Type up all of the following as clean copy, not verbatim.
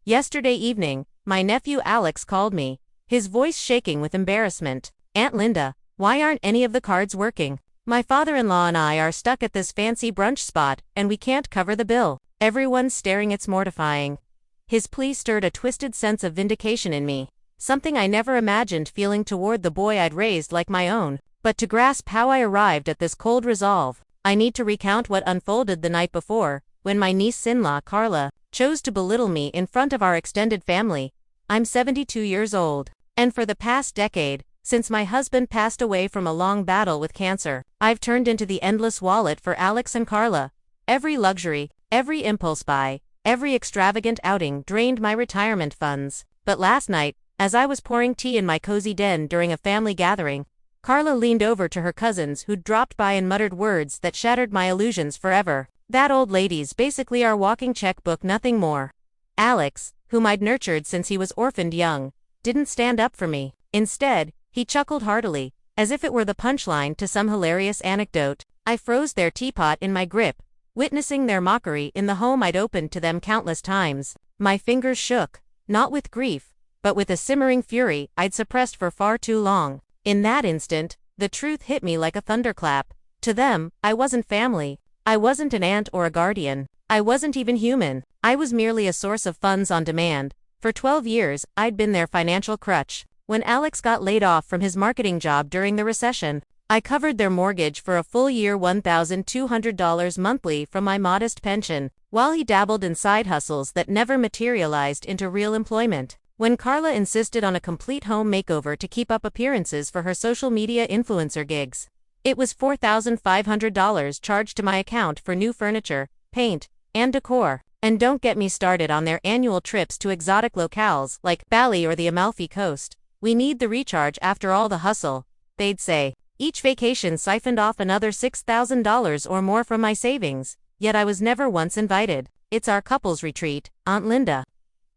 Yesterday evening, my nephew Alex called me, his voice shaking with embarrassment. Aunt Linda, why aren't any of the cards working? My father-in-law and I are stuck at this fancy brunch spot, and we can't cover the bill. Everyone's staring, it's mortifying. His plea stirred a twisted sense of vindication in me, something I never imagined feeling toward the boy I'd raised like my own. But to grasp how I arrived at this cold resolve, I need to recount what unfolded the night before, when my niece-in-law, Carla, chose to belittle me in front of our extended family. I'm 72 years old, and for the past decade, since my husband passed away from a long battle with cancer, I've turned into the endless wallet for Alex and Carla. Every luxury, every impulse buy, every extravagant outing drained my retirement funds. But last night, as I was pouring tea in my cozy den during a family gathering, Carla leaned over to her cousins who'd dropped by and muttered words that shattered my illusions forever. That old lady's basically our walking checkbook, nothing more. Alex, whom I'd nurtured since he was orphaned young, didn't stand up for me. Instead, he chuckled heartily, as if it were the punchline to some hilarious anecdote. I froze their teapot in my grip, witnessing their mockery in the home I'd opened to them countless times. My fingers shook, not with grief, but with a simmering fury I'd suppressed for far too long. In that instant, the truth hit me like a thunderclap. To them, I wasn't family. I wasn't an aunt or a guardian. I wasn't even human. I was merely a source of funds on demand. For 12 years, I'd been their financial crutch. When Alex got laid off from his marketing job during the recession, I covered their mortgage for a full year, $1,200 monthly from my modest pension, while he dabbled in side hustles that never materialized into real employment. When Carla insisted on a complete home makeover to keep up appearances for her social media influencer gigs, it was $4,500 charged to my account for new furniture, paint, and decor. And don't get me started on their annual trips to exotic locales like Bali or the Amalfi Coast. We need the recharge after all the hustle, they'd say. Each vacation siphoned off another $6,000 or more from my savings, yet I was never once invited. It's our couple's retreat, Aunt Linda.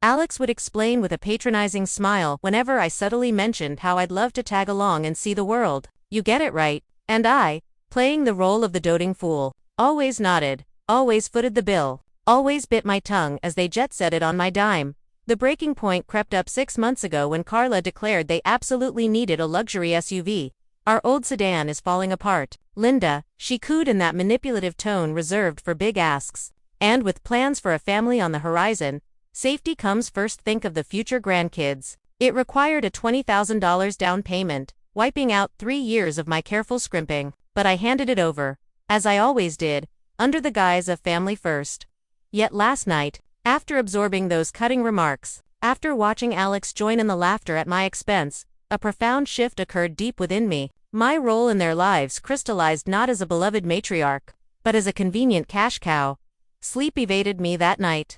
Alex would explain with a patronizing smile whenever I subtly mentioned how I'd love to tag along and see the world. You get it right. And I, playing the role of the doting fool, always nodded, always footed the bill, always bit my tongue as they jet-setted on my dime. The breaking point crept up 6 months ago when Carla declared they absolutely needed a luxury SUV. Our old sedan is falling apart, Linda, she cooed in that manipulative tone reserved for big asks. And with plans for a family on the horizon, safety comes first. Think of the future grandkids. It required a $20,000 down payment, wiping out 3 years of my careful scrimping, but I handed it over, as I always did, under the guise of family first. Yet last night, after absorbing those cutting remarks, after watching Alex join in the laughter at my expense, a profound shift occurred deep within me. My role in their lives crystallized not as a beloved matriarch, but as a convenient cash cow. Sleep evaded me that night.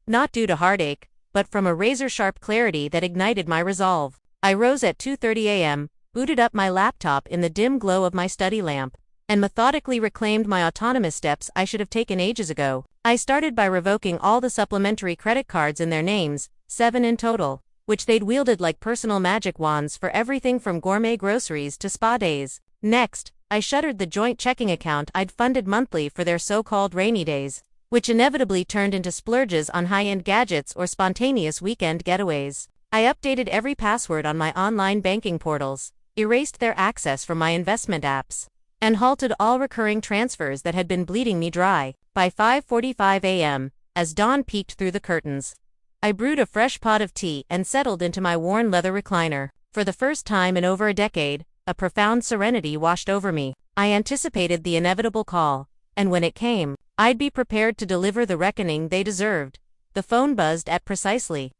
Not due to heartache, but from a razor-sharp clarity that ignited my resolve. I rose at 2:30 a.m., booted up my laptop in the dim glow of my study lamp, and methodically reclaimed my autonomous steps I should have taken ages ago. I started by revoking all the supplementary credit cards in their names, 7 in total, which they'd wielded like personal magic wands for everything from gourmet groceries to spa days. Next, I shuttered the joint checking account I'd funded monthly for their so-called rainy days, which inevitably turned into splurges on high-end gadgets or spontaneous weekend getaways. I updated every password on my online banking portals, erased their access from my investment apps, and halted all recurring transfers that had been bleeding me dry. By 5:45 a.m., as dawn peeked through the curtains, I brewed a fresh pot of tea and settled into my worn leather recliner. For the first time in over a decade, a profound serenity washed over me. I anticipated the inevitable call, and when it came, I'd be prepared to deliver the reckoning they deserved. The phone buzzed at precisely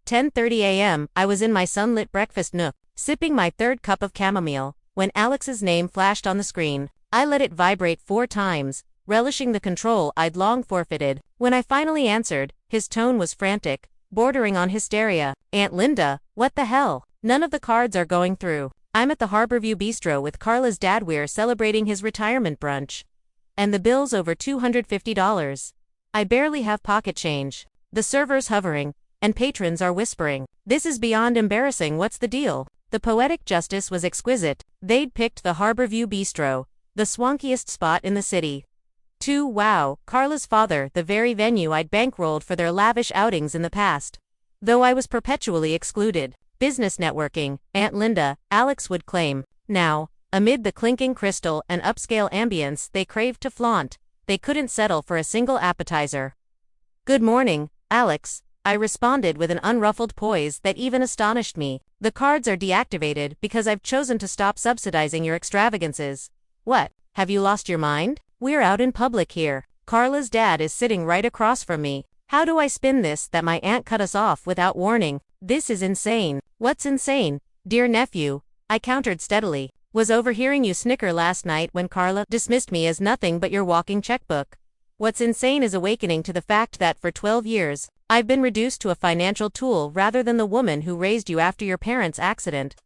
10:30 a.m. I was in my sunlit breakfast nook, sipping my third cup of chamomile, when Alex's name flashed on the screen. I let it vibrate 4 times, relishing the control I'd long forfeited. When I finally answered, his tone was frantic, bordering on hysteria. Aunt Linda, what the hell? None of the cards are going through. I'm at the Harborview Bistro with Carla's dad. We're celebrating his retirement brunch. And the bill's over $250. I barely have pocket change. The server's hovering, and patrons are whispering. This is beyond embarrassing. What's the deal? The poetic justice was exquisite. They'd picked the Harborview Bistro, the swankiest spot in the city. 2. Wow, Carla's father, the very venue I'd bankrolled for their lavish outings in the past. Though I was perpetually excluded. Business networking, Aunt Linda, Alex would claim. Now, amid the clinking crystal and upscale ambience they craved to flaunt, they couldn't settle for a single appetizer. Good morning, Alex, I responded with an unruffled poise that even astonished me. The cards are deactivated because I've chosen to stop subsidizing your extravagances. What, have you lost your mind? We're out in public here. Carla's dad is sitting right across from me. How do I spin this that my aunt cut us off without warning? This is insane. What's insane? Dear nephew, I countered steadily. Was overhearing you snicker last night when Carla dismissed me as nothing but your walking checkbook. What's insane is awakening to the fact that for 12 years, I've been reduced to a financial tool rather than the woman who raised you after your parents' accident.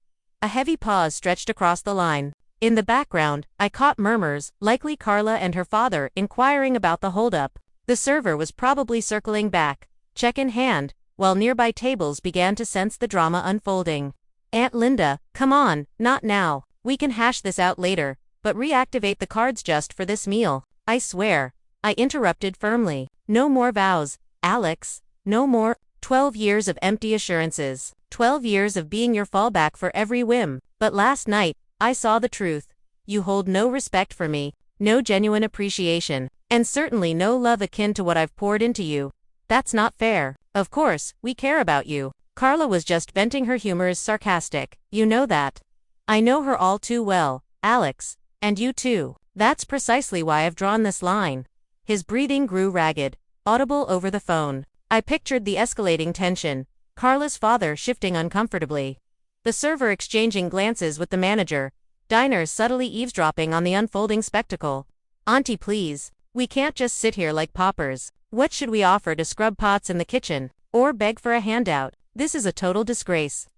A heavy pause stretched across the line. In the background, I caught murmurs, likely Carla and her father, inquiring about the holdup. The server was probably circling back, check in hand, while nearby tables began to sense the drama unfolding. Aunt Linda, come on, not now. We can hash this out later, but reactivate the cards just for this meal. I swear. I interrupted firmly. No more vows, Alex. No more. 12 years of empty assurances. 12 years of being your fallback for every whim. But last night, I saw the truth. You hold no respect for me, no genuine appreciation, and certainly no love akin to what I've poured into you. That's not fair. Of course, we care about you. Carla was just venting her humor as sarcastic. You know that. I know her all too well, Alex, and you too. That's precisely why I've drawn this line. His breathing grew ragged, audible over the phone. I pictured the escalating tension, Carla's father shifting uncomfortably, the server exchanging glances with the manager, diners subtly eavesdropping on the unfolding spectacle. Auntie, please, we can't just sit here like paupers. What should we offer to scrub pots in the kitchen, or beg for a handout? This is a total disgrace.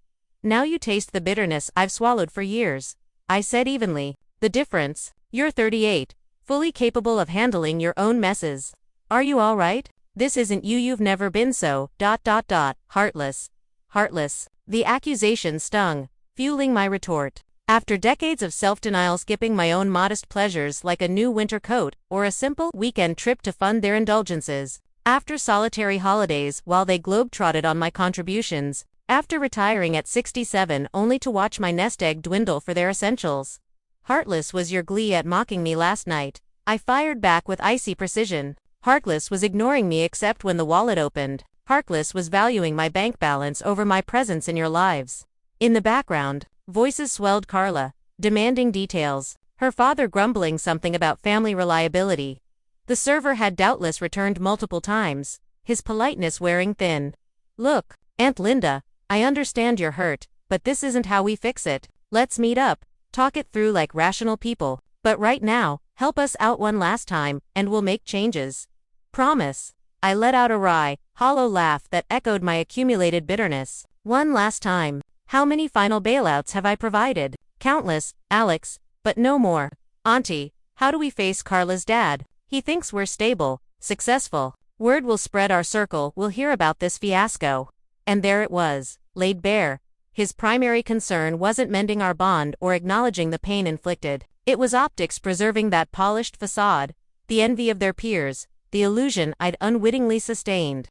Now you taste the bitterness I've swallowed for years, I said evenly. The difference? You're 38. Fully capable of handling your own messes. Are you all right? This isn't you. You've never been so, heartless. Heartless. The accusation stung, fueling my retort. After decades of self-denial, skipping my own modest pleasures like a new winter coat, or a simple weekend trip to fund their indulgences. After solitary holidays while they globe-trotted on my contributions. After retiring at 67 only to watch my nest egg dwindle for their essentials. Heartless was your glee at mocking me last night. I fired back with icy precision. Heartless was ignoring me except when the wallet opened. Heartless was valuing my bank balance over my presence in your lives. In the background, voices swelled. Carla, demanding details. Her father grumbling something about family reliability. The server had doubtless returned multiple times, his politeness wearing thin. Look, Aunt Linda, I understand you're hurt, but this isn't how we fix it. Let's meet up. Talk it through like rational people, but right now, help us out one last time, and we'll make changes. Promise. I let out a wry, hollow laugh that echoed my accumulated bitterness. One last time. How many final bailouts have I provided? Countless, Alex, but no more. Auntie, how do we face Carla's dad? He thinks we're stable, successful. Word will spread our circle, we'll hear about this fiasco. And there it was, laid bare. His primary concern wasn't mending our bond or acknowledging the pain inflicted. It was optics preserving that polished facade, the envy of their peers, the illusion I'd unwittingly sustained.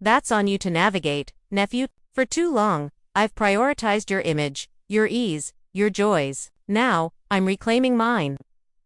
That's on you to navigate, nephew. For too long, I've prioritized your image, your ease, your joys. Now, I'm reclaiming mine.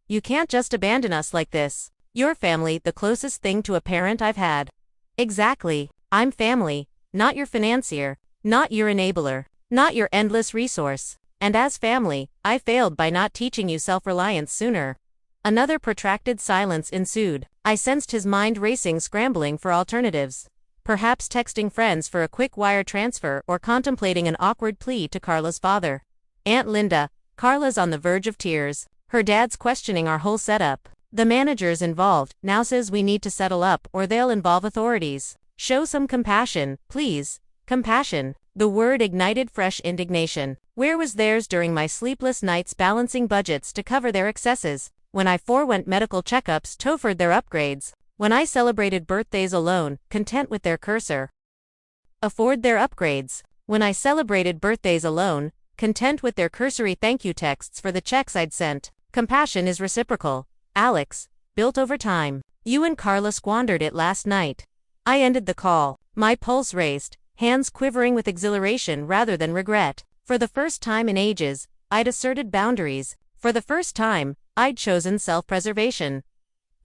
You can't just abandon us like this. Your family, the closest thing to a parent I've had. Exactly. I'm family, not your financier, not your enabler. Not your endless resource. And as family, I failed by not teaching you self-reliance sooner. Another protracted silence ensued. I sensed his mind racing, scrambling for alternatives. Perhaps texting friends for a quick wire transfer or contemplating an awkward plea to Carla's father. Aunt Linda, Carla's on the verge of tears. Her dad's questioning our whole setup. The manager's involved, now says we need to settle up or they'll involve authorities. Show some compassion, please. Compassion. The word ignited fresh indignation. Where was theirs during my sleepless nights balancing budgets to cover their excesses, when I forewent medical checkups, toffered their upgrades, when I celebrated birthdays alone, content with their cursor. Afford their upgrades, when I celebrated birthdays alone, content with their cursory thank you texts for the checks I'd sent. Compassion is reciprocal, Alex, built over time. You and Carla squandered it last night. I ended the call. My pulse raced, hands quivering with exhilaration rather than regret. For the first time in ages, I'd asserted boundaries. For the first time, I'd chosen self-preservation.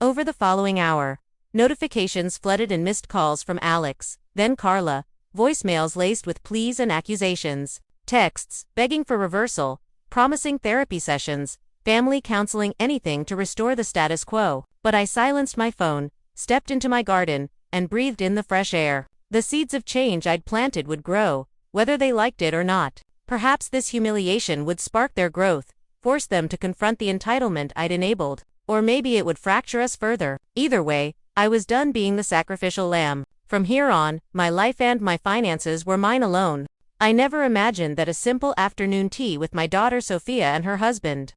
Over the following hour, notifications flooded in missed calls from Alex, then Carla, voicemails laced with pleas and accusations, texts begging for reversal, promising therapy sessions, family counseling, anything to restore the status quo. But I silenced my phone, stepped into my garden, and breathed in the fresh air. The seeds of change I'd planted would grow, whether they liked it or not. Perhaps this humiliation would spark their growth, force them to confront the entitlement I'd enabled, or maybe it would fracture us further. Either way, I was done being the sacrificial lamb. From here on, my life and my finances were mine alone. I never imagined that a simple afternoon tea with my daughter Sophia and her husband,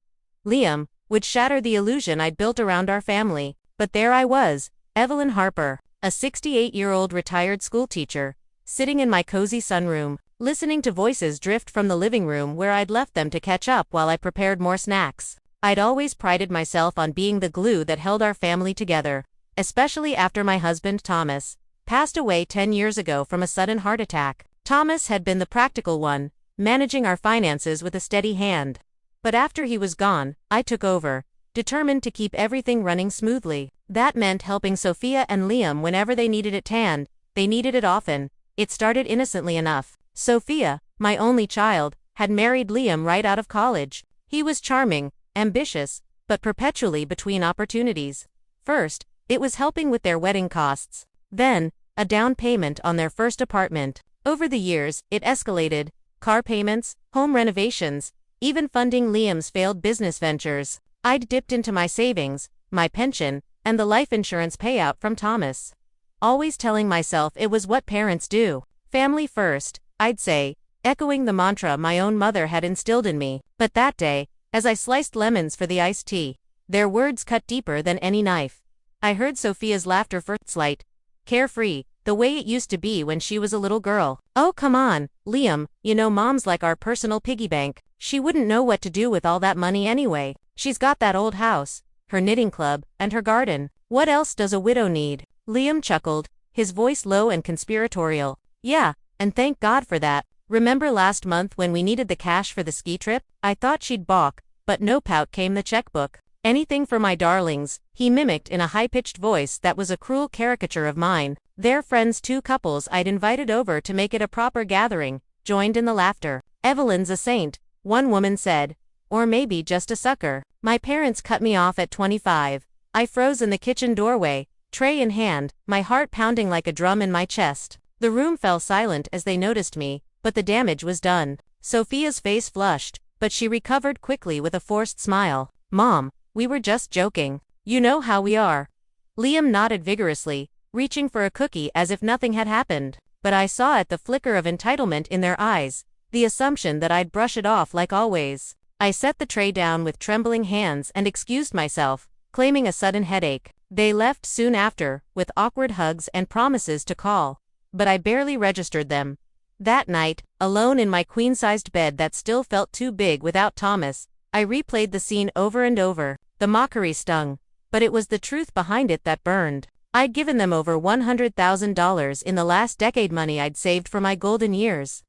Liam, would shatter the illusion I'd built around our family. But there I was, Evelyn Harper, a 68-year-old retired schoolteacher, sitting in my cozy sunroom, listening to voices drift from the living room where I'd left them to catch up while I prepared more snacks. I'd always prided myself on being the glue that held our family together, especially after my husband Thomas passed away 10 years ago from a sudden heart attack. Thomas had been the practical one, managing our finances with a steady hand. But after he was gone, I took over, determined to keep everything running smoothly. That meant helping Sophia and Liam whenever they needed it, and they needed it often. It started innocently enough. Sophia, my only child, had married Liam right out of college. He was charming, ambitious, but perpetually between opportunities. First, it was helping with their wedding costs. Then, a down payment on their first apartment. Over the years, it escalated: car payments, home renovations, even funding Liam's failed business ventures. I'd dipped into my savings, my pension, and the life insurance payout from Thomas, always telling myself it was what parents do. Family first, I'd say, echoing the mantra my own mother had instilled in me. But that day, as I sliced lemons for the iced tea, their words cut deeper than any knife. I heard Sophia's laughter, first light, carefree, the way it used to be when she was a little girl. "Oh, come on, Liam, you know Mom's like our personal piggy bank. She wouldn't know what to do with all that money anyway. She's got that old house, her knitting club, and her garden. What else does a widow need?" Liam chuckled, his voice low and conspiratorial. "Yeah, and thank God for that. Remember last month when we needed the cash for the ski trip? I thought she'd balk, but nope, out came the checkbook. Anything for my darlings," he mimicked in a high-pitched voice that was a cruel caricature of mine. Their friends, two couples I'd invited over to make it a proper gathering, joined in the laughter. "Evelyn's a saint," one woman said. "Or maybe just a sucker." My parents cut me off at 25. I froze in the kitchen doorway, tray in hand, my heart pounding like a drum in my chest. The room fell silent as they noticed me, but the damage was done. Sophia's face flushed, but she recovered quickly with a forced smile. "Mom, we were just joking. You know how we are." Liam nodded vigorously, reaching for a cookie as if nothing had happened. But I saw it, the flicker of entitlement in their eyes, the assumption that I'd brush it off like always. I set the tray down with trembling hands and excused myself, claiming a sudden headache. They left soon after, with awkward hugs and promises to call. But I barely registered them. That night, alone in my queen-sized bed that still felt too big without Thomas, I replayed the scene over and over. The mockery stung, but it was the truth behind it that burned. I'd given them over $100,000 in the last decade, money I'd saved for my golden years.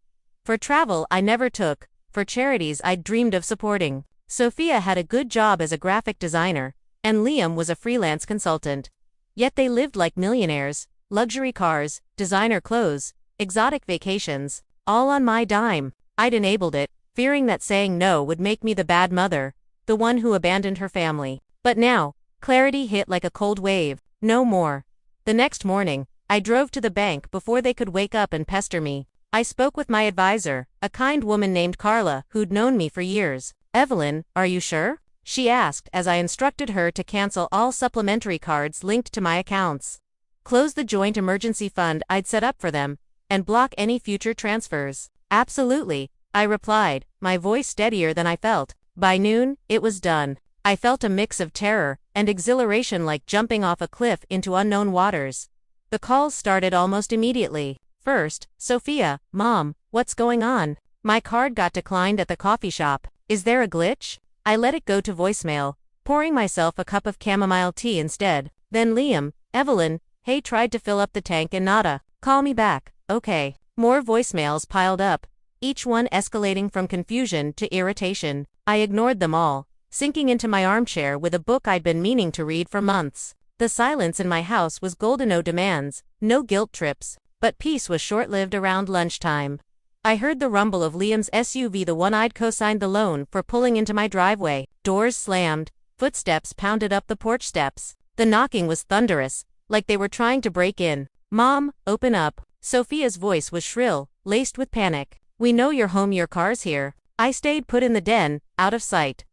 For travel I never took, for charities I'd dreamed of supporting. Sophia had a good job as a graphic designer, and Liam was a freelance consultant. Yet they lived like millionaires: luxury cars, designer clothes, exotic vacations, all on my dime. I'd enabled it, fearing that saying no would make me the bad mother, the one who abandoned her family. But now, clarity hit like a cold wave. No more. The next morning, I drove to the bank before they could wake up and pester me. I spoke with my advisor, a kind woman named Carla, who'd known me for years. "Evelyn, are you sure?" she asked as I instructed her to cancel all supplementary cards linked to my accounts, close the joint emergency fund I'd set up for them, and block any future transfers. "Absolutely," I replied, my voice steadier than I felt. By noon, it was done. I felt a mix of terror and exhilaration, like jumping off a cliff into unknown waters. The calls started almost immediately. First, "Sophia, Mom, what's going on? My card got declined at the coffee shop. Is there a glitch?" I let it go to voicemail, pouring myself a cup of chamomile tea instead. Then Liam, Evelyn, hey, tried to fill up the tank and nada. Call me back, okay. More voicemails piled up, each one escalating from confusion to irritation. I ignored them all, sinking into my armchair with a book I'd been meaning to read for months. The silence in my house was golden, no demands, no guilt trips, but peace was short-lived around lunchtime. I heard the rumble of Liam's SUV, the one I'd co-signed the loan for, pulling into my driveway. Doors slammed, footsteps pounded up the porch steps. The knocking was thunderous, like they were trying to break in. Mom, open up. Sophia's voice was shrill, laced with panic. We know you're home, your car's here. I stayed put in the den, out of sight.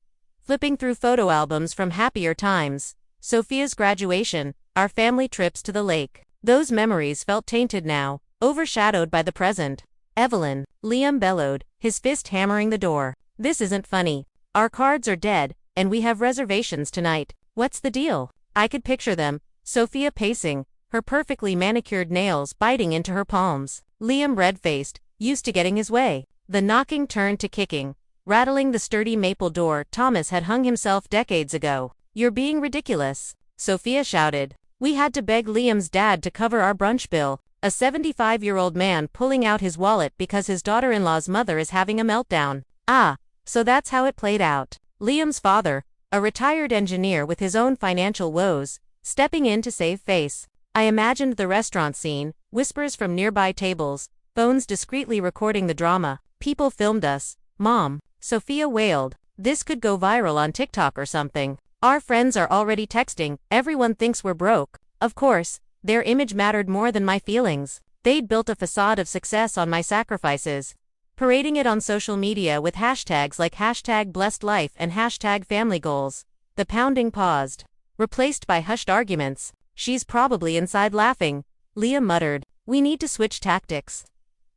Flipping through photo albums from happier times. Sophia's graduation, our family trips to the lake. Those memories felt tainted now, overshadowed by the present. Evelyn, Liam bellowed, his fist hammering the door. This isn't funny. Our cards are dead, and we have reservations tonight. What's the deal? I could picture them, Sophia pacing, her perfectly manicured nails biting into her palms. Liam red-faced, used to getting his way. The knocking turned to kicking, rattling the sturdy maple door Thomas had hung himself decades ago. You're being ridiculous, Sophia shouted. We had to beg Liam's dad to cover our brunch bill, a 75-year-old man pulling out his wallet because his daughter-in-law's mother is having a meltdown. Ah, so that's how it played out. Liam's father, a retired engineer with his own financial woes, stepping in to save face. I imagined the restaurant scene, whispers from nearby tables, phones discreetly recording the drama. People filmed us. Mom, Sophia wailed. This could go viral on TikTok or something. Our friends are already texting, everyone thinks we're broke. Of course, their image mattered more than my feelings. They'd built a facade of success on my sacrifices, parading it on social media with hashtags like #BlessedLife and #FamilyGoals. The pounding paused, replaced by hushed arguments. She's probably inside laughing, Liam muttered. We need to switch tactics.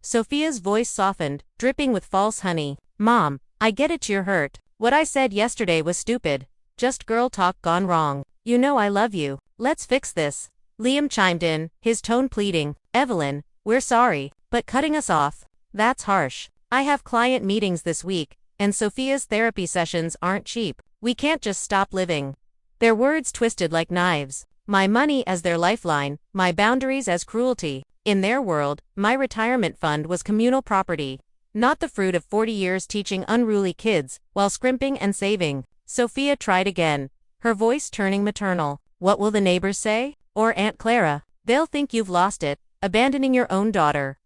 Sophia's voice softened, dripping with false honey. Mom, I get it, you're hurt. What I said yesterday was stupid. Just girl talk gone wrong. You know I love you. Let's fix this. Liam chimed in, his tone pleading. Evelyn, we're sorry, but cutting us off, that's harsh. I have client meetings this week, and Sophia's therapy sessions aren't cheap. We can't just stop living. Their words twisted like knives. My money as their lifeline, my boundaries as cruelty. In their world, my retirement fund was communal property, not the fruit of 40 years teaching unruly kids while scrimping and saving. Sophia tried again, her voice turning maternal. What will the neighbors say? Or Aunt Clara? They'll think you've lost it, abandoning your own daughter.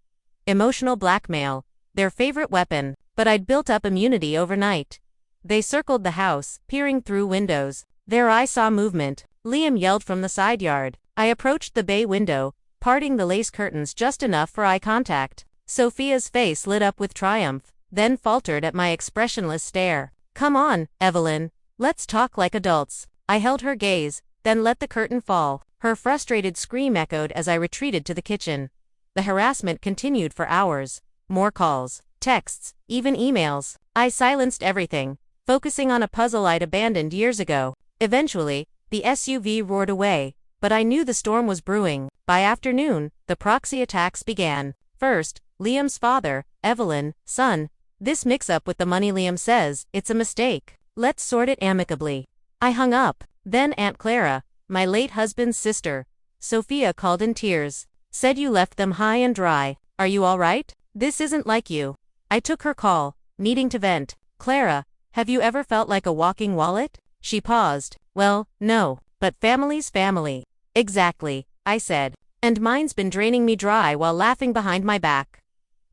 Emotional blackmail, their favorite weapon, but I'd built up immunity overnight. They circled the house, peering through windows. Their eye saw movement. Liam yelled from the side yard. I approached the bay window, parting the lace curtains just enough for eye contact. Sophia's face lit up with triumph, then faltered at my expressionless stare. Come on, Evelyn. Let's talk like adults. I held her gaze, then let the curtain fall. Her frustrated scream echoed as I retreated to the kitchen. The harassment continued for hours. More calls, texts, even emails. I silenced everything, focusing on a puzzle I'd abandoned years ago. Eventually, the SUV roared away, but I knew the storm was brewing. By afternoon, the proxy attacks began. First, Liam's father, Evelyn, son. This mix-up with the money. Liam says, it's a mistake. Let's sort it amicably. I hung up. Then Aunt Clara, my late husband's sister. Sophia called in tears. Said you left them high and dry. Are you all right? This isn't like you. I took her call, needing to vent. Clara, have you ever felt like a walking wallet? She paused. Well, no, but family's family. Exactly, I said. And mine's been draining me dry while laughing behind my back.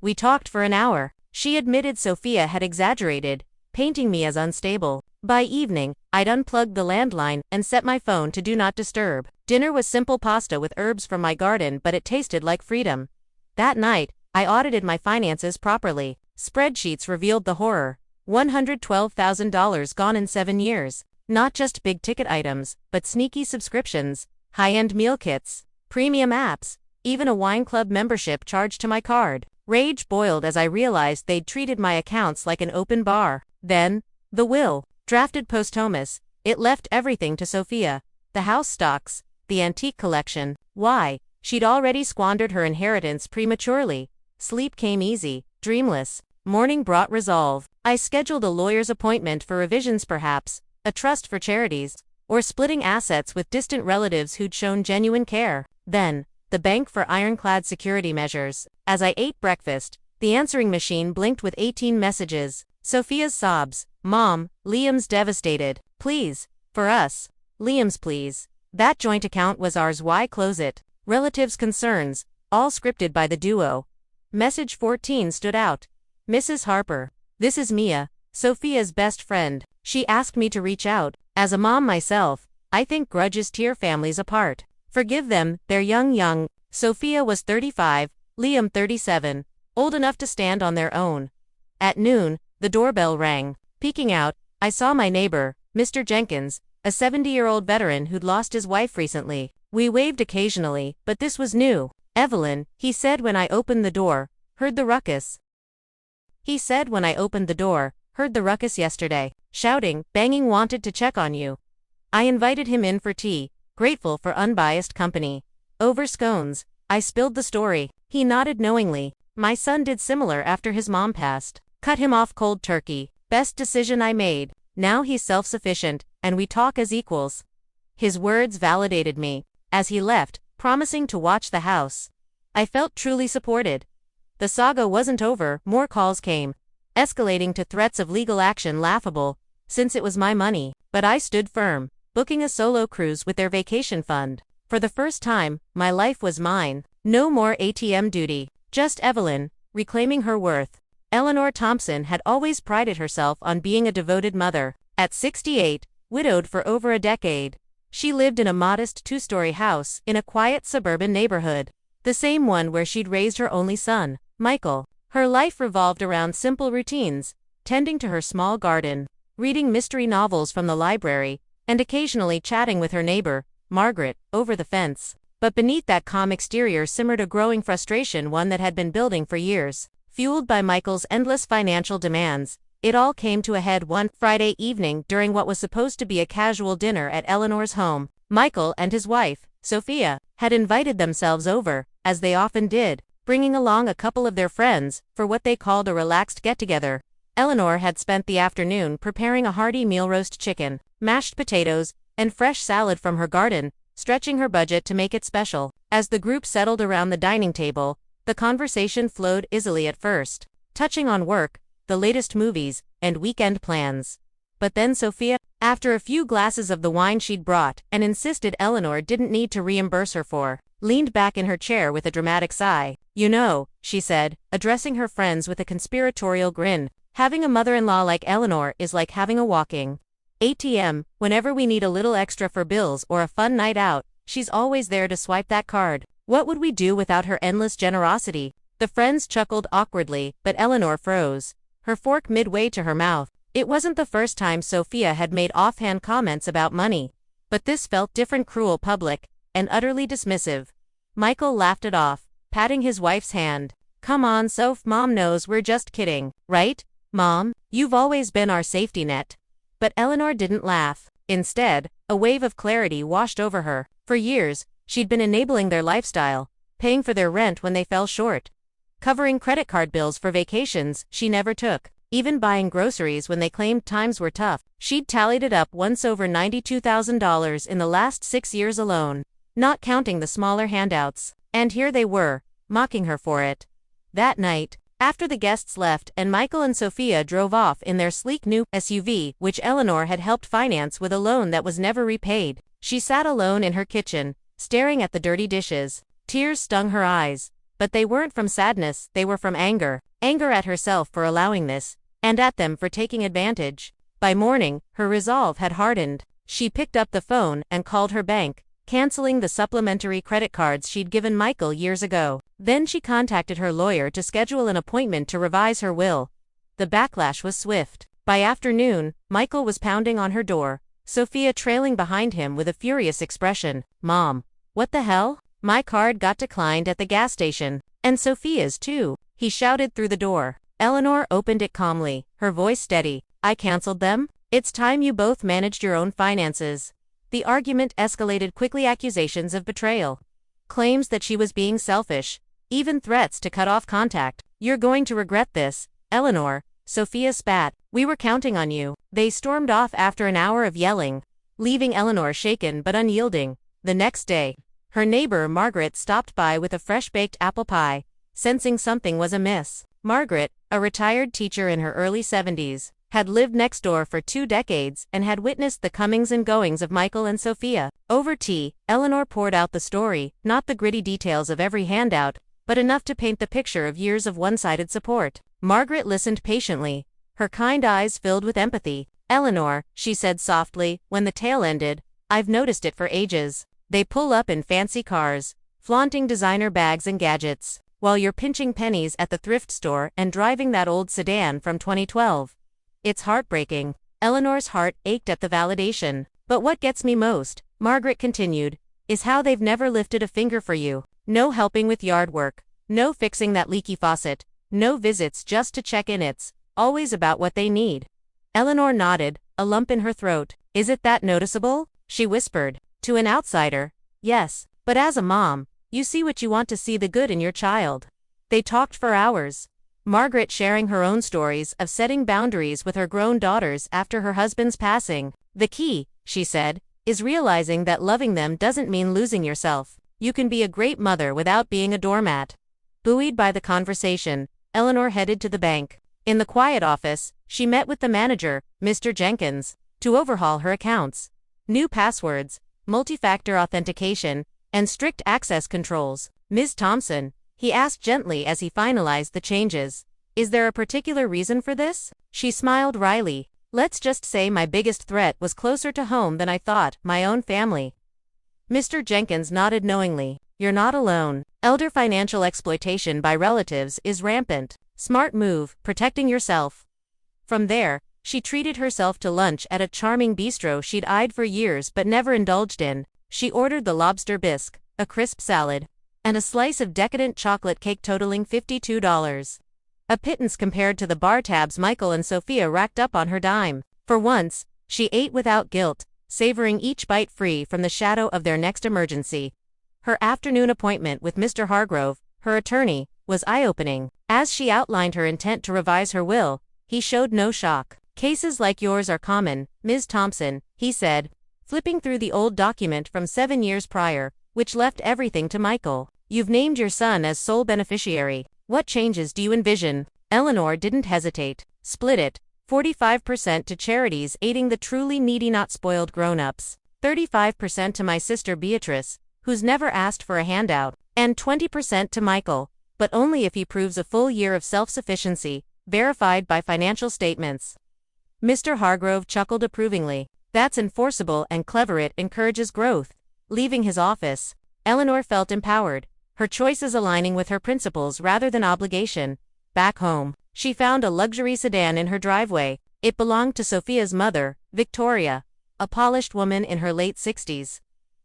We talked for an hour. She admitted Sophia had exaggerated, painting me as unstable. By evening, I'd unplugged the landline and set my phone to do not disturb. Dinner was simple pasta with herbs from my garden, but it tasted like freedom. That night, I audited my finances properly. Spreadsheets revealed the horror. $112,000 gone in 7 years. Not just big-ticket items, but sneaky subscriptions, high-end meal kits, premium apps, even a wine club membership charged to my card. Rage boiled as I realized they'd treated my accounts like an open bar. Then, the will. Drafted posthumous, it left everything to Sophia. The house stocks, the antique collection. Why? She'd already squandered her inheritance prematurely. Sleep came easy, dreamless. Morning brought resolve. I scheduled a lawyer's appointment for revisions, perhaps, a trust for charities, or splitting assets with distant relatives who'd shown genuine care. Then, the bank for ironclad security measures. As I ate breakfast, the answering machine blinked with 18 messages. Sophia's sobs. Mom, Liam's devastated. Please. For us. Liam's please. That joint account was ours, why close it? Relatives' concerns. All scripted by the duo. Message 14 stood out. Mrs. Harper. This is Mia, Sophia's best friend. She asked me to reach out. As a mom myself, I think grudges tear families apart. Forgive them, they're young. Sophia was 35, Liam 37, old enough to stand on their own. At noon, the doorbell rang. Peeking out, I saw my neighbor, Mr. Jenkins, a 70-year-old veteran who'd lost his wife recently. We waved occasionally, but this was new. Evelyn, he said when I opened the door, heard the ruckus. Heard the ruckus yesterday. Shouting, banging, wanted to check on you. I invited him in for tea, grateful for unbiased company. Over scones. I spilled the story. He nodded knowingly. My son did similar after his mom passed. Cut him off cold turkey. Best decision I made. Now he's self-sufficient, and we talk as equals. His words validated me. As he left, promising to watch the house, I felt truly supported. The saga wasn't over, more calls came, escalating to threats of legal action, laughable, since it was my money. But I stood firm, booking a solo cruise with their vacation fund. For the first time, my life was mine. No more ATM duty. Just Evelyn, reclaiming her worth. Eleanor Thompson had always prided herself on being a devoted mother. At 68, widowed for over a decade, she lived in a modest 2-story house in a quiet suburban neighborhood. The same one where she'd raised her only son, Michael. Her life revolved around simple routines, tending to her small garden, reading mystery novels from the library, and occasionally chatting with her neighbor, Margaret, over the fence. But beneath that calm exterior simmered a growing frustration, one that had been building for years. Fueled by Michael's endless financial demands, it all came to a head one Friday evening during what was supposed to be a casual dinner at Eleanor's home. Michael and his wife, Sophia, had invited themselves over, as they often did, bringing along a couple of their friends, for what they called a relaxed get-together. Eleanor had spent the afternoon preparing a hearty meal: roast chicken, mashed potatoes, and fresh salad from her garden, stretching her budget to make it special. As the group settled around the dining table, the conversation flowed easily at first, touching on work, the latest movies, and weekend plans. But then Sophia, after a few glasses of the wine she'd brought and insisted Eleanor didn't need to reimburse her for, leaned back in her chair with a dramatic sigh. You know, she said, addressing her friends with a conspiratorial grin, having a mother-in-law like Eleanor is like having a walking ATM. Whenever we need a little extra for bills or a fun night out, she's always there to swipe that card. What would we do without her endless generosity? The friends chuckled awkwardly, but Eleanor froze, her fork midway to her mouth. It wasn't the first time Sophia had made offhand comments about money, but this felt different, cruel, public, and utterly dismissive. Michael laughed it off, patting his wife's hand. Come on, Soph, Mom knows we're just kidding, right, Mom? You've always been our safety net. But Eleanor didn't laugh. Instead, a wave of clarity washed over her. For years, she'd been enabling their lifestyle, paying for their rent when they fell short, covering credit card bills for vacations she never took, even buying groceries when they claimed times were tough. She'd tallied it up once over $92,000 in the last 6 years alone, not counting the smaller handouts. And here they were, mocking her for it. That night, after the guests left and Michael and Sophia drove off in their sleek new SUV, which Eleanor had helped finance with a loan that was never repaid, she sat alone in her kitchen, staring at the dirty dishes. Tears stung her eyes, but they weren't from sadness, they were from anger. Anger at herself for allowing this, and at them for taking advantage. By morning, her resolve had hardened. She picked up the phone and called her bank, canceling the supplementary credit cards she'd given Michael years ago. Then she contacted her lawyer to schedule an appointment to revise her will. The backlash was swift. By afternoon, Michael was pounding on her door, Sophia trailing behind him with a furious expression. Mom, what the hell? My card got declined at the gas station. And Sophia's too, he shouted through the door. Eleanor opened it calmly, her voice steady. I canceled them? It's time you both managed your own finances. The argument escalated quickly, accusations of betrayal, claims that she was being selfish, even threats to cut off contact. You're going to regret this, Eleanor, Sophia spat. We were counting on you. They stormed off after an hour of yelling, leaving Eleanor shaken but unyielding. The next day, her neighbor Margaret stopped by with a fresh-baked apple pie, sensing something was amiss. Margaret, a retired teacher in her early 70s, had lived next door for 2 decades and had witnessed the comings and goings of Michael and Sophia. Over tea, Eleanor poured out the story, not the gritty details of every handout, but enough to paint the picture of years of one-sided support. Margaret listened patiently, her kind eyes filled with empathy. "Eleanor," she said softly, when the tale ended, "I've noticed it for ages. They pull up in fancy cars, flaunting designer bags and gadgets, while you're pinching pennies at the thrift store and driving that old sedan from 2012. It's heartbreaking." Eleanor's heart ached at the validation. "But what gets me most," Margaret continued, "is how they've never lifted a finger for you. No helping with yard work, no fixing that leaky faucet, no visits just to check in. It's always about what they need." Eleanor nodded, a lump in her throat. "Is it that noticeable?" she whispered. "To an outsider, yes, but as a mom, you see what you want to see, the good in your child." They talked for hours, Margaret sharing her own stories of setting boundaries with her grown daughters after her husband's passing. "The key," she said, "is realizing that loving them doesn't mean losing yourself. You can be a great mother without being a doormat." Buoyed by the conversation, Eleanor headed to the bank. In the quiet office, she met with the manager, Mr. Jenkins, to overhaul her accounts. New passwords, multi-factor authentication, and strict access controls. "Ms. Thompson," he asked gently as he finalized the changes, "is there a particular reason for this?" She smiled wryly. "Let's just say my biggest threat was closer to home than I thought, my own family." Mr. Jenkins nodded knowingly. "You're not alone. Elder financial exploitation by relatives is rampant. Smart move, protecting yourself." From there, she treated herself to lunch at a charming bistro she'd eyed for years but never indulged in. She ordered the lobster bisque, a crisp salad, and a slice of decadent chocolate cake totaling $52. A pittance compared to the bar tabs Michael and Sophia racked up on her dime. For once, she ate without guilt, savoring each bite free from the shadow of their next emergency. Her afternoon appointment with Mr. Hargrove, her attorney, was eye-opening. As she outlined her intent to revise her will, he showed no shock. "Cases like yours are common, Ms. Thompson," he said, flipping through the old document from 7 years prior, which left everything to Michael. "You've named your son as sole beneficiary. What changes do you envision?" Eleanor didn't hesitate. "Split it, 45% to charities aiding the truly needy, not spoiled grown-ups, 35% to my sister Beatrice, who's never asked for a handout, and 20% to Michael, but only if he proves a full year of self-sufficiency, verified by financial statements." Mr. Hargrove chuckled approvingly. "That's enforceable and clever. It encourages growth." Leaving his office, Eleanor felt empowered, her choices aligning with her principles rather than obligation. Back home, she found a luxury sedan in her driveway. It belonged to Sophia's mother, Victoria, a polished woman in her late 60s.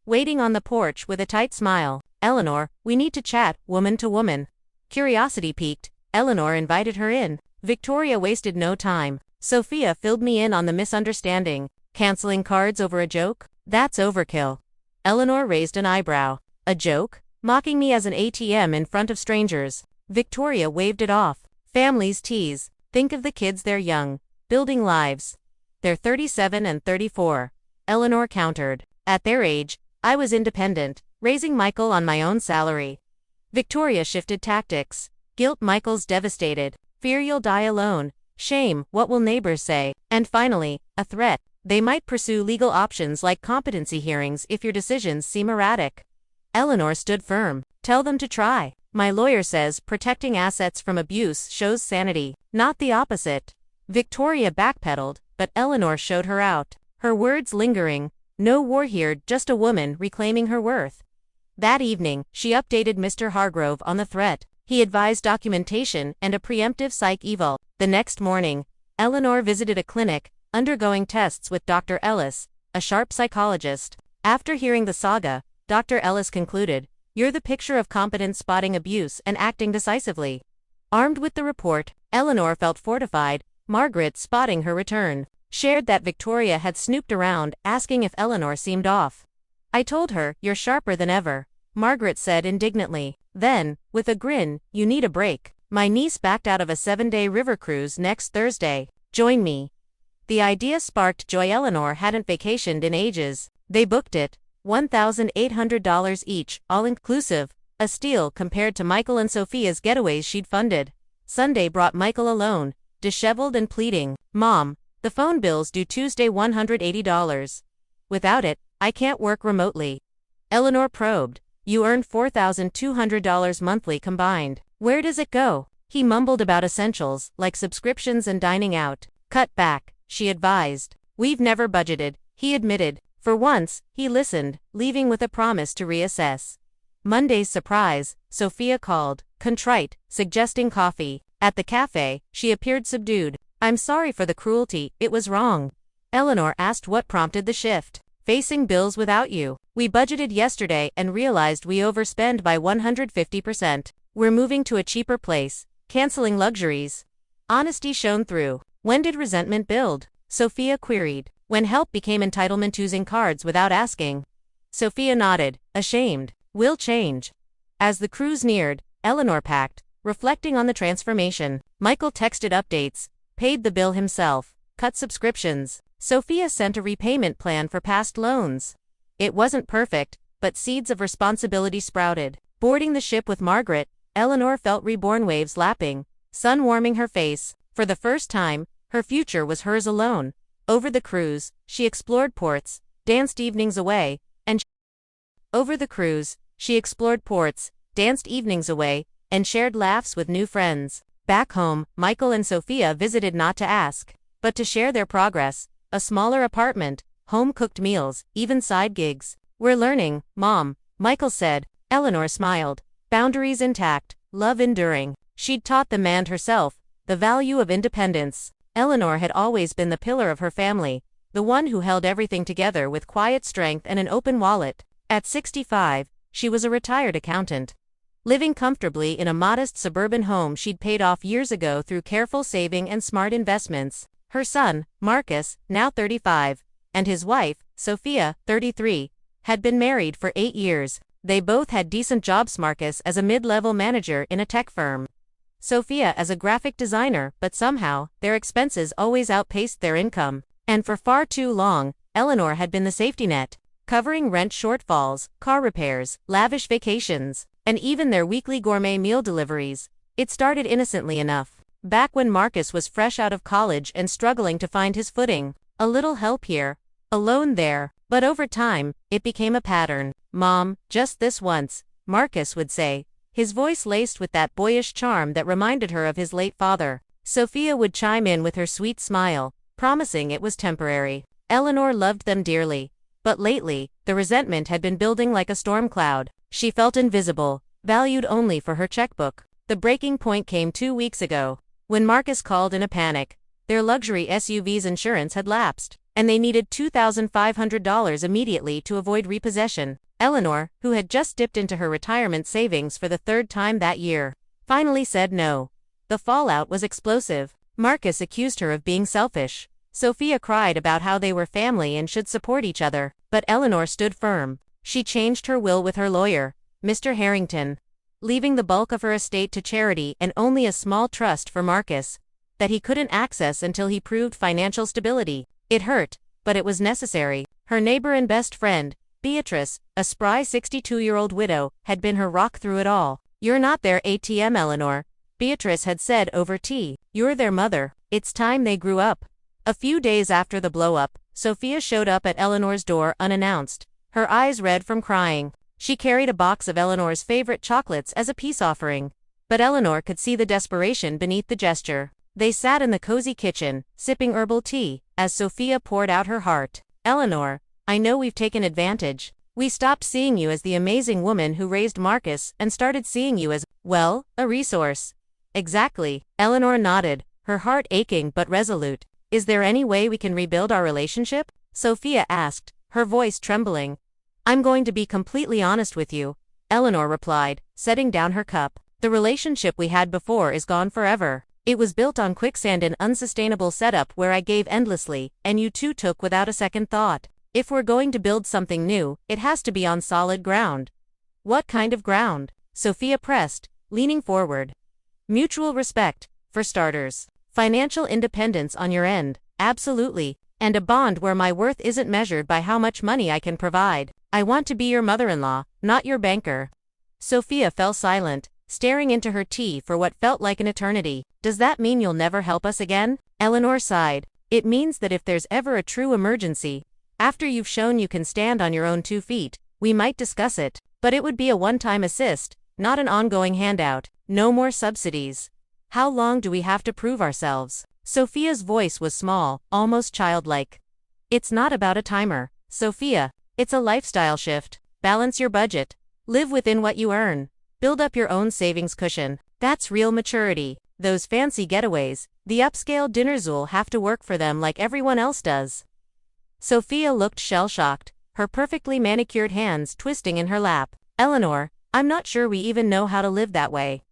Waiting on the porch with a tight smile. "Eleanor, we need to chat, woman to woman." Curiosity piqued, Eleanor invited her in. Victoria wasted no time. "Sophia filled me in on the misunderstanding. Canceling cards over a joke? That's overkill." Eleanor raised an eyebrow. "A joke? Mocking me as an ATM in front of strangers?" Victoria waved it off. "Families tease. Think of the kids, they're young, building lives." "They're 37 and 34. Eleanor countered. "At their age, I was independent, raising Michael on my own salary." Victoria shifted tactics. "Guilt, Michael's devastated. Fear you'll die alone. Shame, what will neighbors say? And finally, a threat. They might pursue legal options like competency hearings if your decisions seem erratic." Eleanor stood firm. "Tell them to try. My lawyer says protecting assets from abuse shows sanity, not the opposite." Victoria backpedaled, but Eleanor showed her out. Her words lingering. No war here, just a woman reclaiming her worth. That evening, she updated Mr. Hargrove on the threat. He advised documentation and a preemptive psych eval. The next morning, Eleanor visited a clinic, undergoing tests with Dr. Ellis, a sharp psychologist. After hearing the saga, Dr. Ellis concluded, "You're the picture of competence spotting abuse and acting decisively." Armed with the report, Eleanor felt fortified. Margaret, spotting her return, shared that Victoria had snooped around, asking if Eleanor seemed off. "I told her, you're sharper than ever," Margaret said indignantly. Then, with a grin, "You need a break. My niece backed out of a 7-day river cruise next Thursday. Join me." The idea sparked joy. Eleanor hadn't vacationed in ages. They booked it, $1,800 each, all-inclusive, a steal compared to Michael and Sophia's getaways she'd funded. Sunday brought Michael alone, disheveled and pleading. "Mom, the phone bill's due Tuesday, $180. Without it, I can't work remotely." Eleanor probed. "You earn $4,200 monthly combined. Where does it go?" He mumbled about essentials, like subscriptions and dining out. "Cut back," she advised. "We've never budgeted," he admitted. For once, he listened, leaving with a promise to reassess. Monday's surprise, Sophia called, contrite, suggesting coffee. At the cafe, she appeared subdued. "I'm sorry for the cruelty, it was wrong." Eleanor asked what prompted the shift. "Facing bills without you. We budgeted yesterday and realized we overspend by 150%. We're moving to a cheaper place, canceling luxuries." Honesty shone through. "When did resentment build?" Sophia queried. "When help became entitlement, using cards without asking." Sophia nodded, ashamed. "We'll change." As the cruise neared, Eleanor packed, reflecting on the transformation. Michael texted updates, paid the bill himself, cut subscriptions. Sophia sent a repayment plan for past loans. It wasn't perfect, but seeds of responsibility sprouted. Boarding the ship with Margaret, Eleanor felt reborn, waves lapping, sun warming her face. For the first time, her future was hers alone. Over the cruise, she explored ports, danced evenings away, and shared laughs with new friends. Back home, Michael and Sophia visited not to ask, but to share their progress. A smaller apartment, home-cooked meals, even side gigs. "We're learning, Mom," Michael said. Eleanor smiled. Boundaries intact, love enduring. She'd taught the man herself the value of independence. Eleanor had always been the pillar of her family, the one who held everything together with quiet strength and an open wallet. At 65, she was a retired accountant, living comfortably in a modest suburban home she'd paid off years ago through careful saving and smart investments. Her son, Marcus, now 35, and his wife, Sophia, 33, had been married for 8 years. They both had decent jobs, Marcus as a mid-level manager in a tech firm, Sophia as a graphic designer, but somehow, their expenses always outpaced their income. And for far too long, Eleanor had been the safety net, covering rent shortfalls, car repairs, lavish vacations, and even their weekly gourmet meal deliveries. It started innocently enough, back when Marcus was fresh out of college and struggling to find his footing. A little help here, a loan there, but over time, it became a pattern. "Mom, just this once," Marcus would say, his voice laced with that boyish charm that reminded her of his late father. Sophia would chime in with her sweet smile, promising it was temporary. Eleanor loved them dearly, but lately, the resentment had been building like a storm cloud. She felt invisible, valued only for her checkbook. The breaking point came 2 weeks ago, when Marcus called in a panic. Their luxury SUV's insurance had lapsed, and they needed $2,500 immediately to avoid repossession. Eleanor, who had just dipped into her retirement savings for the 3rd time that year, finally said no. The fallout was explosive. Marcus accused her of being selfish. Sophia cried about how they were family and should support each other, but Eleanor stood firm. She changed her will with her lawyer, Mr. Harrington, leaving the bulk of her estate to charity and only a small trust for Marcus that he couldn't access until he proved financial stability. It hurt, but it was necessary. Her neighbor and best friend, Beatrice, a spry 62-year-old widow, had been her rock through it all. "You're not their ATM, Eleanor," Beatrice had said over tea. "You're their mother. It's time they grew up." A few days after the blow-up, Sophia showed up at Eleanor's door unannounced, her eyes red from crying. She carried a box of Eleanor's favorite chocolates as a peace offering, but Eleanor could see the desperation beneath the gesture. They sat in the cozy kitchen, sipping herbal tea, as Sophia poured out her heart. "Eleanor, I know we've taken advantage. We stopped seeing you as the amazing woman who raised Marcus and started seeing you as, well, a resource." "Exactly," Eleanor nodded, her heart aching but resolute. "Is there any way we can rebuild our relationship?" Sophia asked, her voice trembling. "I'm going to be completely honest with you," Eleanor replied, setting down her cup. "The relationship we had before is gone forever. It was built on quicksand, an unsustainable setup where I gave endlessly, and you two took without a second thought. If we're going to build something new, it has to be on solid ground." "What kind of ground?" Sophia pressed, leaning forward. "Mutual respect, for starters. Financial independence on your end, Absolutely. And a bond where my worth isn't measured by how much money I can provide. I want to be your mother-in-law, not your banker. Sophia fell silent, staring into her tea for what felt like an eternity. Does that mean you'll never help us again? Eleanor sighed. It means that if there's ever a true emergency, after you've shown you can stand on your own 2 feet, we might discuss it. But it would be a one-time assist, not an ongoing handout. No more subsidies. How long do we have to prove ourselves? Sophia's voice was small, almost childlike. It's not about a timer, Sophia. It's a lifestyle shift. Balance your budget. Live within what you earn. Build up your own savings cushion. That's real maturity. Those fancy getaways, the upscale dinners will have to work for them like everyone else does. Sophia looked shell-shocked, her perfectly manicured hands twisting in her lap. Eleanor, I'm not sure we even know how to live that way.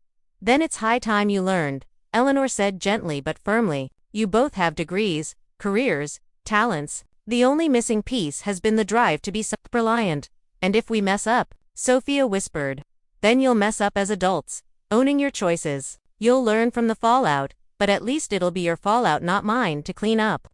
Then it's high time you learned, Eleanor said gently but firmly. You both have degrees, careers, talents. The only missing piece has been the drive to be self-reliant. And if we mess up, Sophia whispered, then you'll mess up as adults, owning your choices. You'll learn from the fallout, but at least it'll be your fallout, not mine, to clean up.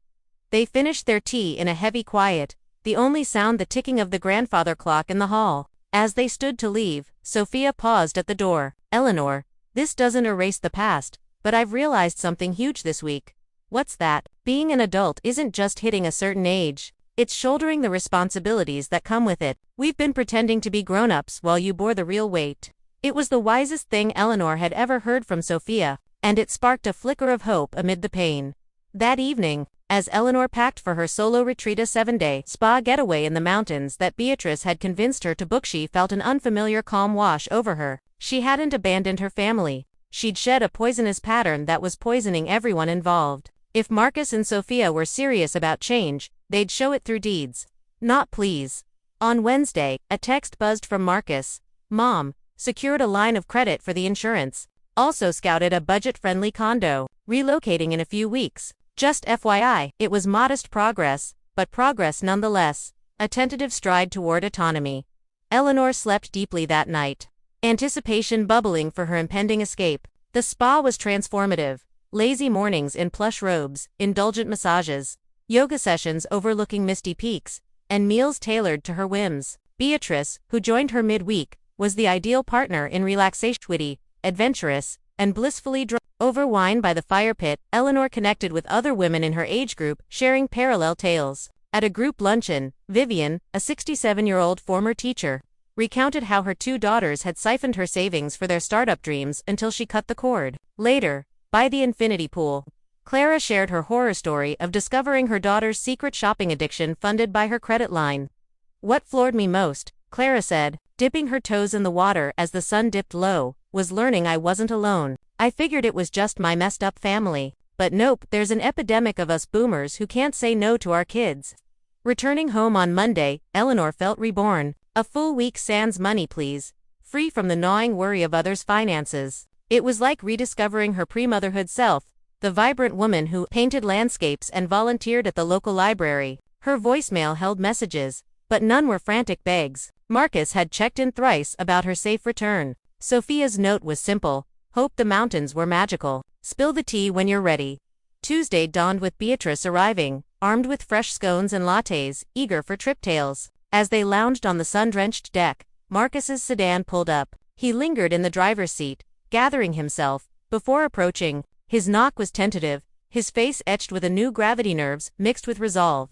They finished their tea in a heavy quiet, the only sound the ticking of the grandfather clock in the hall. As they stood to leave, Sophia paused at the door. Eleanor, this doesn't erase the past, but I've realized something huge this week. What's that? Being an adult isn't just hitting a certain age. It's shouldering the responsibilities that come with it. We've been pretending to be grown-ups while you bore the real weight. It was the wisest thing Eleanor had ever heard from Sophia, and it sparked a flicker of hope amid the pain. That evening, as Eleanor packed for her solo retreat, a 7-day spa getaway in the mountains that Beatrice had convinced her to book, she felt an unfamiliar calm wash over her. She hadn't abandoned her family. She'd shed a poisonous pattern that was poisoning everyone involved. If Marcus and Sophia were serious about change, they'd show it through deeds, not pleas. On Wednesday, a text buzzed from Marcus. Mom, secured a line of credit for the insurance. Also scouted a budget-friendly condo, relocating in a few weeks. Just FYI, it was modest progress, but progress nonetheless. A tentative stride toward autonomy. Eleanor slept deeply that night, anticipation bubbling for her impending escape. The spa was transformative. Lazy mornings in plush robes, indulgent massages, yoga sessions overlooking misty peaks, and meals tailored to her whims. Beatrice, who joined her midweek, was the ideal partner in relaxation. Witty, adventurous, and blissfully drunk. Over wine by the fire pit, Eleanor connected with other women in her age group, sharing parallel tales. At a group luncheon, Vivian, a 67-year-old former teacher, recounted how her 2 daughters had siphoned her savings for their startup dreams until she cut the cord. Later, by the infinity pool, Clara shared her horror story of discovering her daughter's secret shopping addiction funded by her credit line. What floored me most, Clara said, dipping her toes in the water as the sun dipped low, was learning I wasn't alone. I figured it was just my messed up family. But nope, there's an epidemic of us boomers who can't say no to our kids. Returning home on Monday, Eleanor felt reborn. A full week sans money, please. Free from the gnawing worry of others' finances. It was like rediscovering her pre-motherhood self, the vibrant woman who painted landscapes and volunteered at the local library. Her voicemail held messages, but none were frantic begs. Marcus had checked in thrice about her safe return. Sophia's note was simple. Hope the mountains were magical. Spill the tea when you're ready. Tuesday dawned with Beatrice arriving, armed with fresh scones and lattes, eager for trip tales. As they lounged on the sun-drenched deck, Marcus's sedan pulled up. He lingered in the driver's seat, gathering himself, before approaching. His knock was tentative, his face etched with anew gravity, nerves mixed with resolve.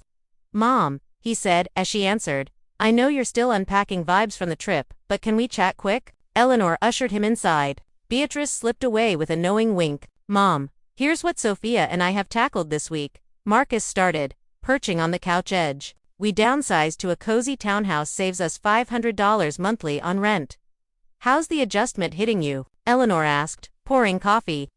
Mom, he said, as she answered, I know you're still unpacking vibes from the trip, but can we chat quick? Eleanor ushered him inside. Beatrice slipped away with a knowing wink. Mom, here's what Sophia and I have tackled this week. Marcus started, perching on the couch edge. We downsized to a cozy townhouse, saves us $500 monthly on rent. How's the adjustment hitting you? Eleanor asked, pouring coffee.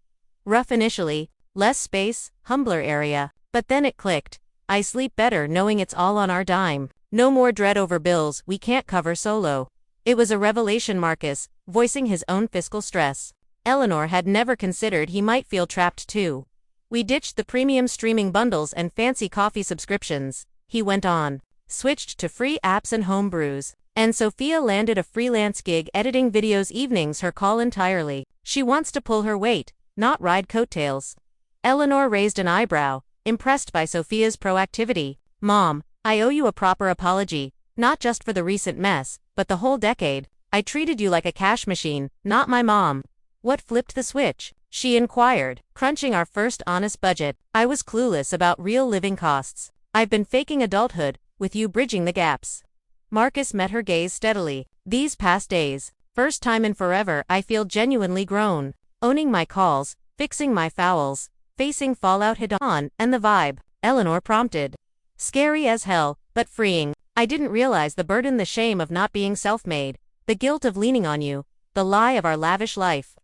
Rough initially, less space, humbler area. But then it clicked. I sleep better knowing it's all on our dime. No more dread over bills we can't cover solo. It was a revelation. Marcus, voicing his own fiscal stress. Eleanor had never considered he might feel trapped too. We ditched the premium streaming bundles and fancy coffee subscriptions, he went on. Switched to free apps and home brews. And Sophia landed a freelance gig editing videos evenings, her call entirely. She wants to pull her weight, not ride coattails. Eleanor raised an eyebrow. impressed by Sophia's proactivity. Mom, I owe you a proper apology, not just for the recent mess, but the whole decade. I treated you like a cash machine, not my mom. What flipped the switch? She inquired. Crunching our first honest budget, I was clueless about real living costs. I've been faking adulthood, with you bridging the gaps. Marcus met her gaze steadily. These past days, first time in forever, I feel genuinely grown. Owning my calls, fixing my fouls, facing fallout head-on, and the vibe, Eleanor prompted. Scary as hell, but freeing. I didn't realize the burden, the shame of not being self-made, the guilt of leaning on you, the lie of our lavish life.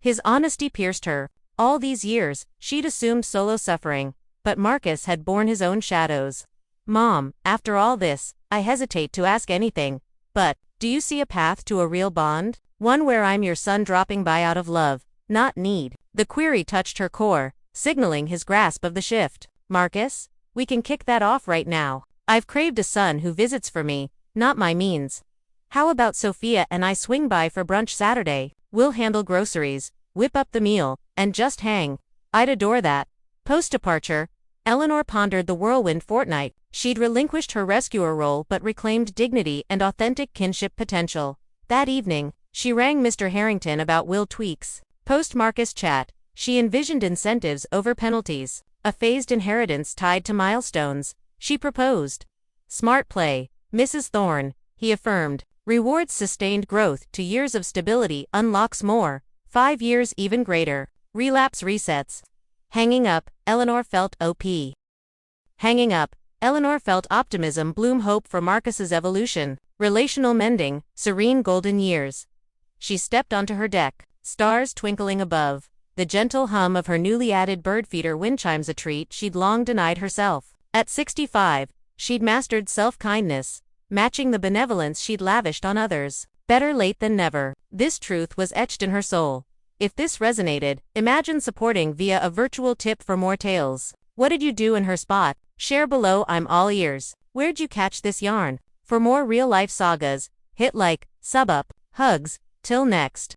His honesty pierced her. All these years, she'd assumed solo suffering, but Marcus had borne his own shadows. Mom, after all this, I hesitate to ask anything, but, do you see a path to a real bond? One where I'm your son dropping by out of love, not need. The query touched her core, signaling his grasp of the shift. Marcus, we can kick that off right now. I've craved a son who visits for me, not my means. How about Sophia and I swing by for brunch Saturday? We'll handle groceries, whip up the meal, and just hang. I'd adore that. Post-departure, Eleanor pondered the whirlwind fortnight. She'd relinquished her rescuer role but reclaimed dignity and authentic kinship potential. That evening, she rang Mr. Harrington about will tweaks. Post-Marcus chat, she envisioned incentives over penalties, a phased inheritance tied to milestones. She proposed. Smart play, Mrs. Thorne, he affirmed. Rewards sustained growth, 2 years of stability unlocks more, 5 years even greater. Relapse resets. Hanging up, Eleanor felt OP. Hanging up, Eleanor felt optimism bloom, hope for Marcus's evolution, relational mending, serene golden years. She stepped onto her deck, stars twinkling above, the gentle hum of her newly added bird feeder wind chimes, a treat she'd long denied herself. At 65, she'd mastered self-kindness, matching the benevolence she'd lavished on others. Better late than never. This truth was etched in her soul. If this resonated, imagine supporting via a virtual tip for more tales. What did you do in her spot? Share below, I'm all ears. Where'd you catch this yarn? For more real-life sagas, hit like, sub up, hugs, till next.